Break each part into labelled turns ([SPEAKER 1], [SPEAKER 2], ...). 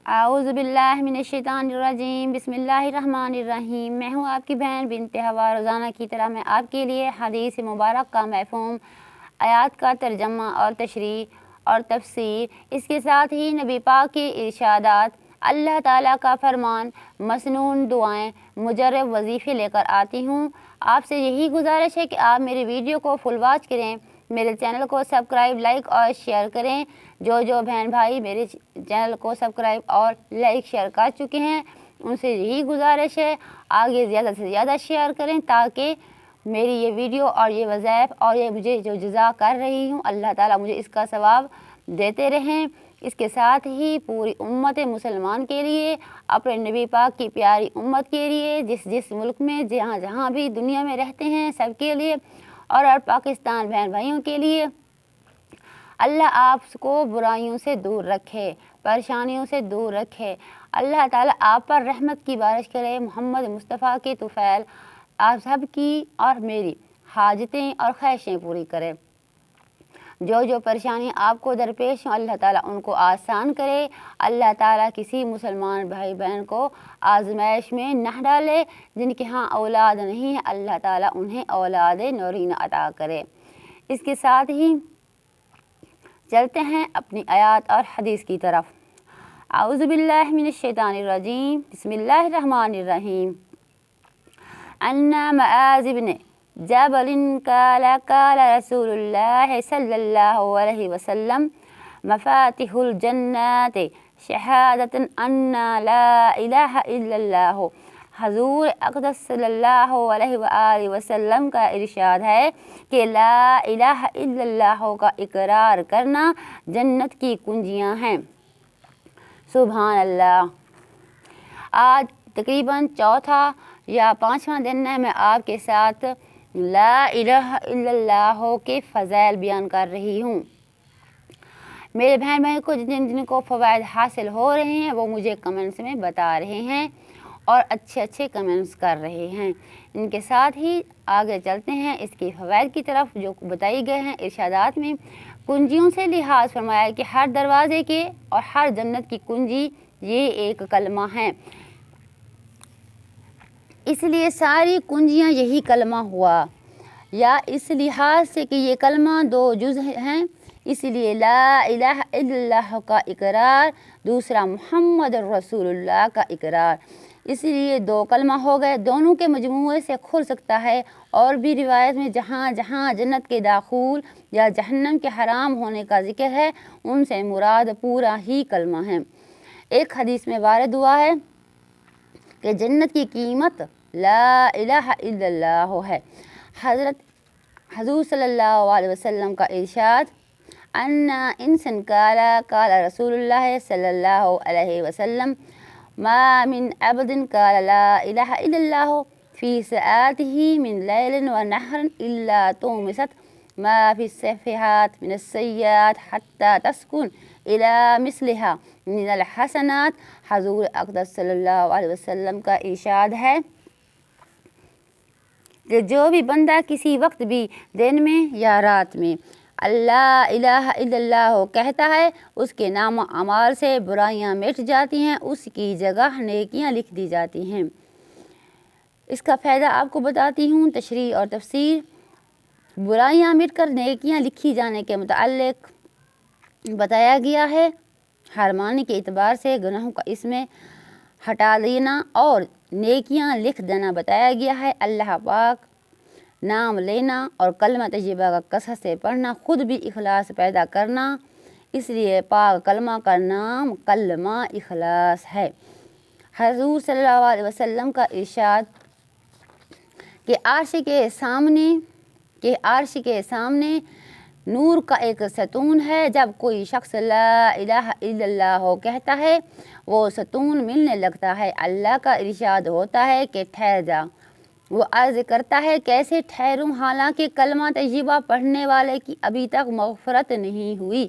[SPEAKER 1] اعوذ باللہ من الشیطان الرجیم، بسم اللہ الرحمن الرحیم۔ میں ہوں آپ کی بہن بنت ہوا۔ روزانہ کی طرح میں آپ کے لیے حدیث مبارک کا مفہوم، آیات کا ترجمہ اور تشریح اور تفسیر، اس کے ساتھ ہی نبی پاک کے ارشادات، اللہ تعالیٰ کا فرمان، مسنون دعائیں، مجرب وظیفے لے کر آتی ہوں۔ آپ سے یہی گزارش ہے کہ آپ میری ویڈیو کو فل واچ کریں، میرے چینل کو سبسکرائب، لائک اور شیئر کریں۔ جو بہن بھائی میرے چینل کو سبسکرائب اور لائک شیئر کر چکے ہیں، ان سے یہی گزارش ہے آگے زیادہ سے زیادہ شیئر کریں، تاکہ میری یہ ویڈیو اور یہ وظائف اور یہ مجھے جو جزا کر رہی ہوں، اللہ تعالیٰ مجھے اس کا ثواب دیتے رہیں۔ اس کے ساتھ ہی پوری امت مسلمان کے لیے، اپنے نبی پاک کی پیاری امت کے لیے، جس ملک میں جہاں بھی دنیا میں رہتے ہیں، سب کے لیے، اور پاکستان بہن بھائیوں کے لیے، اللہ آپ کو برائیوں سے دور رکھے، پریشانیوں سے دور رکھے۔ اللہ تعالیٰ آپ پر رحمت کی بارش کرے۔ محمد مصطفیٰ کے طفیل آپ سب کی اور میری حاجتیں اور خواہشیں پوری کرے۔ جو پریشانی آپ کو درپیش ہوں، اللہ تعالیٰ ان کو آسان کرے۔ اللہ تعالیٰ کسی مسلمان بھائی بہن کو آزمائش میں نہ ڈالے۔ جن کے ہاں اولاد نہیں ہے، اللہ تعالیٰ انہیں اولاد نورین عطا کرے۔ اس کے ساتھ ہی چلتے ہیں اپنی آیات اور حدیث کی طرف۔ اعوذ باللہ من الشیطان الرجیم، بسم اللہ الرحمن الرحیم۔ ان معاذ بن جبل قال رسول اللہ صلی اللہ علیہ وسلم مفاتح الجنات شہادت ان لا الہ الا اللہ۔ حضور اقدس صلی اللہ علیہ وآلہ وسلم کا ارشاد ہے کہ لا الہ الا اللہ کا اقرار کرنا جنت کی کنجیاں ہیں۔ سبحان اللہ۔ آج تقریباً چوتھا یا پانچواں دن ہے میں آپ کے ساتھ لا الہ الا اللہ کے فضائل بیان کر رہی ہوں۔ میرے بہن بھائی کو جن کو فوائد حاصل ہو رہے ہیں، وہ مجھے کمنٹس میں بتا رہے ہیں اور اچھے کمنٹس کر رہے ہیں۔ ان کے ساتھ ہی آگے چلتے ہیں اس کی فوائد کی طرف، جو بتائی گئے ہیں ارشادات میں۔ کنجیوں سے لحاظ فرمایا کہ ہر دروازے کے اور ہر جنت کی کنجی یہ ایک کلمہ ہے، اس لیے ساری کنجیاں یہی کلمہ ہوا، یا اس لحاظ سے کہ یہ کلمہ دو جز ہیں، اس لیے لا الہ الا اللہ کا اقرار، دوسرا محمد رسول اللہ کا اقرار، اس لیے دو کلمہ ہو گئے، دونوں کے مجموعے سے کھل سکتا ہے۔ اور بھی روایت میں جہاں جنت کے داخول یا جہنم کے حرام ہونے کا ذکر ہے، ان سے مراد پورا ہی کلمہ ہے۔ ایک حدیث میں وارد ہوا ہے کہ جنت کی قیمت لا الہ الا اللہ ہے۔ حضور صلی اللہ علیہ وسلم کا ارشاد، ان انسان قال رسول اللہ صلی اللہ علیہ وسلم ما من عبد قال لا الہ الا اللہ فی ساعته من لیل و نہر الا طمست ما فی الصفحات من السیئات حتی تسکن الى مثلها من الحسنات۔ حضور اقدس صلی اللہ علیہ وسلم کا ارشاد ہے کہ جو بھی بندہ کسی وقت بھی دن میں یا رات میں اللہ الہ الا اللہ کہتا ہے، اس کے نام و اعمال سے برائیاں مٹ جاتی ہیں، اس کی جگہ نیکیاں لکھ دی جاتی ہیں۔ اس کا فائدہ آپ کو بتاتی ہوں، تشریح اور تفسیر۔ برائیاں مٹ کر نیکیاں لکھی جانے کے متعلق بتایا گیا ہے۔ ہر معنی کے اعتبار سے گناہوں کا اس میں ہٹا دینا اور نیکیاں لکھ دینا بتایا گیا ہے۔ اللہ پاک نام لینا اور کلمہ طیبہ کا کثرت سے پڑھنا خود بھی اخلاص پیدا کرنا، اس لیے پاک کلمہ کا نام کلمہ اخلاص ہے۔ حضور صلی اللہ علیہ وسلم کا ارشاد کہ عرش کے سامنے نور کا ایک ستون ہے، جب کوئی شخص لا الہ الا اللہ کہتا ہے، وہ ستون ملنے لگتا ہے۔ اللہ کا ارشاد ہوتا ہے کہ ٹھہر جا۔ وہ عرض کرتا ہے کیسے ٹھہروں، حالانکہ کلمہ طیبہ پڑھنے والے کی ابھی تک مغفرت نہیں ہوئی۔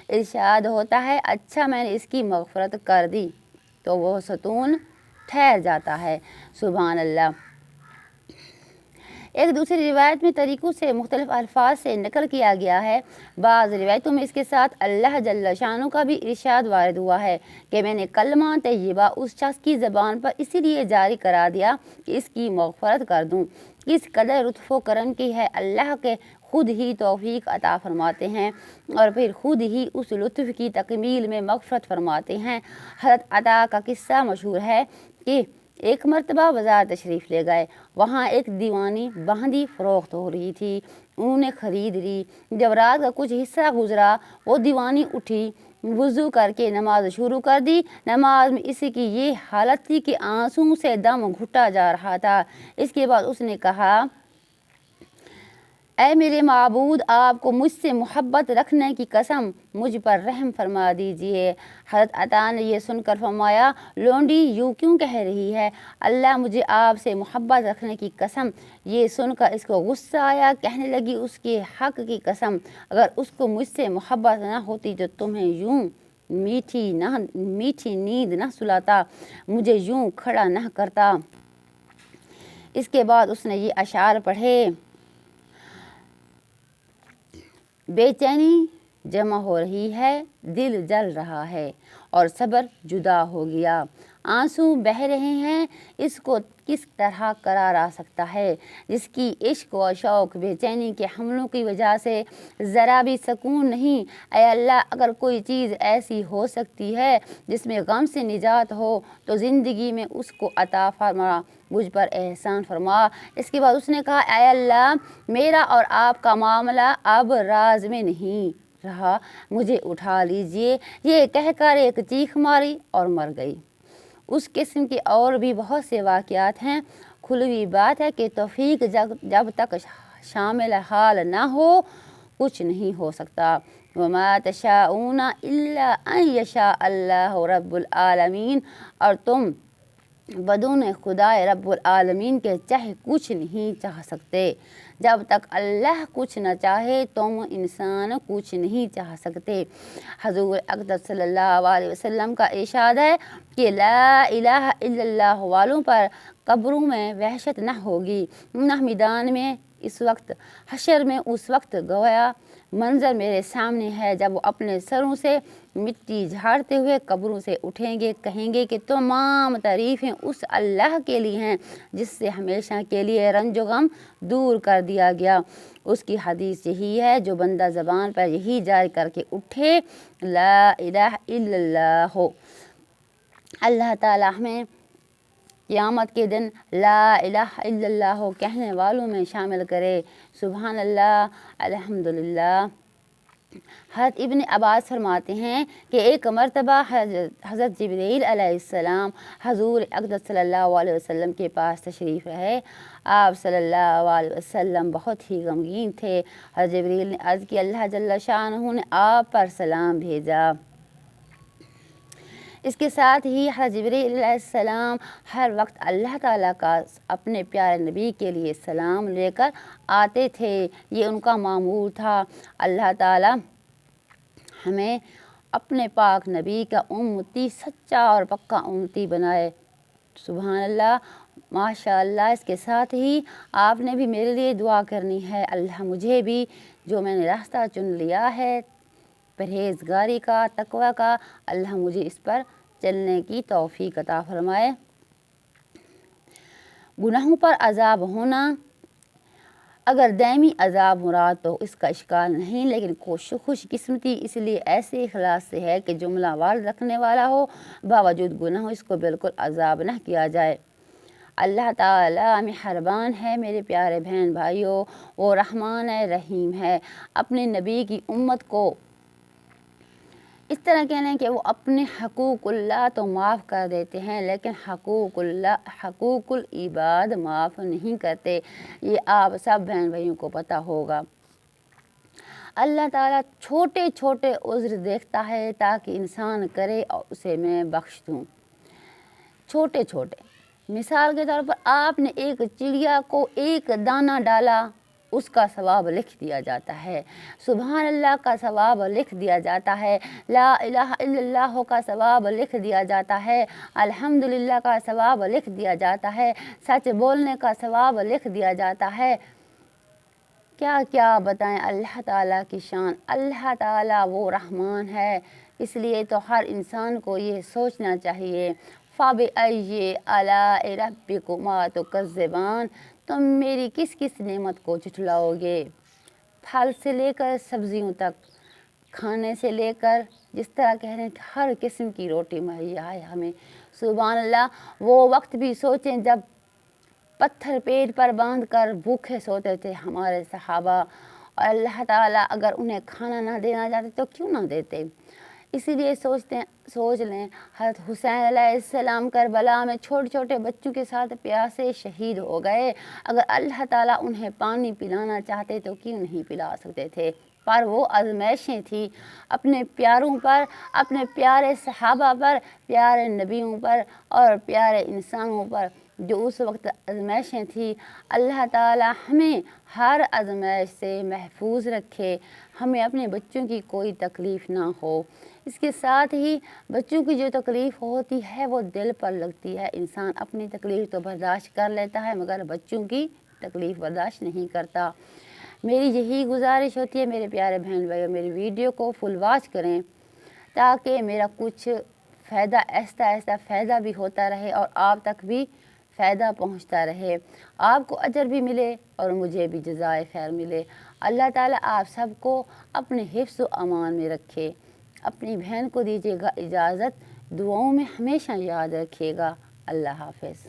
[SPEAKER 1] ارشاد ہوتا ہے اچھا میں نے اس کی مغفرت کر دی، تو وہ ستون ٹھہر جاتا ہے۔ سبحان اللہ۔ ایک دوسری روایت میں طریقوں سے مختلف الفاظ سے نقل کیا گیا ہے۔ بعض روایتوں میں اس کے ساتھ اللہ جل شانہ کا بھی ارشاد وارد ہوا ہے کہ میں نے کلمہ طیبہ اس شخص کی زبان پر اسی لیے جاری کرا دیا کہ اس کی مغفرت کر دوں۔ کس قدر لطف و کرم کی ہے، اللہ کے خود ہی توفیق عطا فرماتے ہیں اور پھر خود ہی اس لطف کی تکمیل میں مغفرت فرماتے ہیں۔ حضرت عطا کا قصہ مشہور ہے کہ ایک مرتبہ بازار تشریف لے گئے، وہاں ایک دیوانی باندی فروخت ہو رہی تھی، انہوں نے خرید لی۔ جب رات کا کچھ حصہ گزرا، وہ دیوانی اٹھی، وضو کر کے نماز شروع کر دی۔ نماز میں اس کی یہ حالت تھی کہ آنسوں سے دم گھٹا جا رہا تھا۔ اس کے بعد اس نے کہا، اے میرے معبود، آپ کو مجھ سے محبت رکھنے کی قسم، مجھ پر رحم فرما دیجئے۔ حضرت عطا نے یہ سن کر فرمایا، لونڈی یوں کیوں کہہ رہی ہے؟ اللہ مجھے آپ سے محبت رکھنے کی قسم۔ یہ سن کر اس کو غصہ آیا، کہنے لگی، اس کے حق کی قسم، اگر اس کو مجھ سے محبت نہ ہوتی تو تمہیں یوں میٹھی نیند نہ سلاتا، مجھے یوں کھڑا نہ کرتا۔ اس کے بعد اس نے یہ اشعار پڑھے، بے چینی جمع ہو رہی ہے، دل جل رہا ہے اور صبر جدا ہو گیا، آنسو بہہ رہے ہیں، اس کو کس طرح قرار آ سکتا ہے؟ جس کی عشق و شوق بے چینی کے حملوں کی وجہ سے ذرا بھی سکون نہیں، اے اللہ اگر کوئی چیز ایسی ہو سکتی ہے جس میں غم سے نجات ہو تو زندگی میں اس کو عطا فرما، مجھ پر احسان فرما۔ اس کے بعد اس نے کہا، اے اللہ میرا اور آپ کا معاملہ اب راز میں نہیں رہا، مجھے اٹھا لیجئے۔ یہ کہہ کر ایک چیخ ماری اور مر گئی۔ اس قسم کے اور بھی بہت سے واقعات ہیں۔ کھلی بات ہے کہ توفیق جب تک شامل حال نہ ہو کچھ نہیں ہو سکتا۔ وَمَا تَشَاءُونَ إِلَّا أَن يَشَاءَ اللَّهُ رَبُّ الْعَالَمِينَ، اور تم بدون خدائے رب العالمین کے چاہے کچھ نہیں چاہ سکتے۔ جب تک اللہ کچھ نہ چاہے تم انسان کچھ نہیں چاہ سکتے۔ حضور اقدس صلی اللہ علیہ وسلم کا ارشاد ہے کہ لا الہ الا اللہ والوں پر قبروں میں وحشت نہ ہوگی، نہ میدان میں اس وقت، حشر میں اس وقت گویا منظر میرے سامنے ہے جب وہ اپنے سروں سے مٹی جھاڑتے ہوئے قبروں سے اٹھیں گے، کہیں گے کہ تمام تعریفیں اس اللہ کے لیے ہیں جس سے ہمیشہ کے لیے رنج و غم دور کر دیا گیا۔ اس کی حدیث یہی ہے، جو بندہ زبان پر یہی جاری کر کے اٹھے، لا الہ الا اللہ، اللہ تعالیٰ ہمیں قیامت کے دن لا الہ الا اللہ کہنے والوں میں شامل کرے۔ سبحان اللہ، الحمدللہ۔ حضرت ابن عباس فرماتے ہیں کہ ایک مرتبہ حضرت جبریل علیہ السلام حضور اقدس صلی اللہ علیہ وسلم کے پاس تشریف رہے۔ آپ صلی اللہ علیہ وسلم بہت ہی غمگین تھے۔ حضرت جبریل نے عرض کی، اللہ جل شانہ نے آپ پر سلام بھیجا۔ اس کے ساتھ ہی حضرت جبریل علیہ السلام ہر وقت اللہ تعالیٰ کا اپنے پیارے نبی کے لیے سلام لے کر آتے تھے، یہ ان کا معمول تھا۔ اللہ تعالیٰ ہمیں اپنے پاک نبی کا امتی، سچا اور پکا امتی بنائے۔ سبحان اللہ، ماشاء اللہ۔ اس کے ساتھ ہی آپ نے بھی میرے لیے دعا کرنی ہے، اللہ مجھے بھی جو میں نے راستہ چن لیا ہے پرہیزگاری کا، تقوی کا، اللہ مجھے اس پر چلنے کی توفیق عطا فرمائے۔ گناہوں پر عذاب ہونا، اگر دائمی عذاب مراد تو اس کا اشکال نہیں، لیکن خوش قسمتی اس لیے ایسے اخلاص سے ہے کہ جملہ وار رکھنے والا ہو، باوجود گناہ اس کو بالکل عذاب نہ کیا جائے۔ اللہ تعالیٰ مہربان ہے میرے پیارے بہن بھائیوں، وہ رحمان رحیم ہے۔ اپنے نبی کی امت کو اس طرح کہنا ہے کہ وہ اپنے حقوق اللہ تو معاف کر دیتے ہیں لیکن حقوق العباد معاف نہیں کرتے، یہ آپ سب بہن بھائیوں کو پتہ ہوگا۔ اللہ تعالیٰ چھوٹے چھوٹے عذر دیکھتا ہے تاکہ انسان کرے اور اسے میں بخش دوں۔ چھوٹے چھوٹے، مثال کے طور پر آپ نے ایک چڑیا کو ایک دانہ ڈالا اس کا ثواب لکھ دیا جاتا ہے، سبحان اللہ کا ثواب لکھ دیا جاتا ہے، لا الہ الا اللہ کا ثواب لکھ دیا جاتا ہے، الحمدللہ کا ثواب لکھ دیا جاتا ہے، سچ بولنے کا ثواب لکھ دیا جاتا ہے۔ کیا کیا بتائیں اللہ تعالیٰ کی شان۔ اللہ تعالیٰ وہ رحمان ہے، اس لیے تو ہر انسان کو یہ سوچنا چاہیے، فَبِأَيِّ آلَاءِ رَبِّكُمَا تُكَذِّبَانِ، تم میری کس کس نعمت کو جھٹلاؤ گے، پھل سے لے کر سبزیوں تک، کھانے سے لے کر جس طرح کہہ رہے ہیں کہ ہر قسم کی روٹی مہیا ہے ہمیں، سبحان اللہ۔ وہ وقت بھی سوچیں جب پتھر پیٹ پر باندھ کر بھوکے سوتے تھے ہمارے صحابہ، اور اللہ تعالیٰ اگر انہیں کھانا نہ دینا چاہتے تو کیوں نہ دیتے۔ اسی لیے سوچ لیں حضرت حسین علیہ السلام کربلا میں چھوٹے چھوٹے بچوں کے ساتھ پیاسے شہید ہو گئے، اگر اللہ تعالیٰ انہیں پانی پلانا چاہتے تو کیوں نہیں پلا سکتے تھے، پر وہ آزمائشیں تھیں اپنے پیاروں پر، اپنے پیارے صحابہ پر، پیارے نبیوں پر اور پیارے انسانوں پر، جو اس وقت آزمائشیں تھیں۔ اللہ تعالیٰ ہمیں ہر آزمائش سے محفوظ رکھے، ہمیں اپنے بچوں کی کوئی تکلیف نہ ہو۔ اس کے ساتھ ہی بچوں کی جو تکلیف ہوتی ہے وہ دل پر لگتی ہے، انسان اپنی تکلیف تو برداشت کر لیتا ہے مگر بچوں کی تکلیف برداشت نہیں کرتا۔ میری یہی گزارش ہوتی ہے میرے پیارے بہن بھائیوں، میری ویڈیو کو فل واچ کریں تاکہ میرا کچھ فائدہ آہستہ آہستہ فائدہ بھی ہوتا رہے اور آپ تک بھی فائدہ پہنچتا رہے، آپ کو اجر بھی ملے اور مجھے بھی جزائے خیر ملے۔ اللہ تعالیٰ آپ سب کو اپنے حفظ و امان میں رکھے۔ اپنی بہن کو دیجیے گا اجازت، دعاؤں میں ہمیشہ یاد رکھیے گا۔ اللہ حافظ۔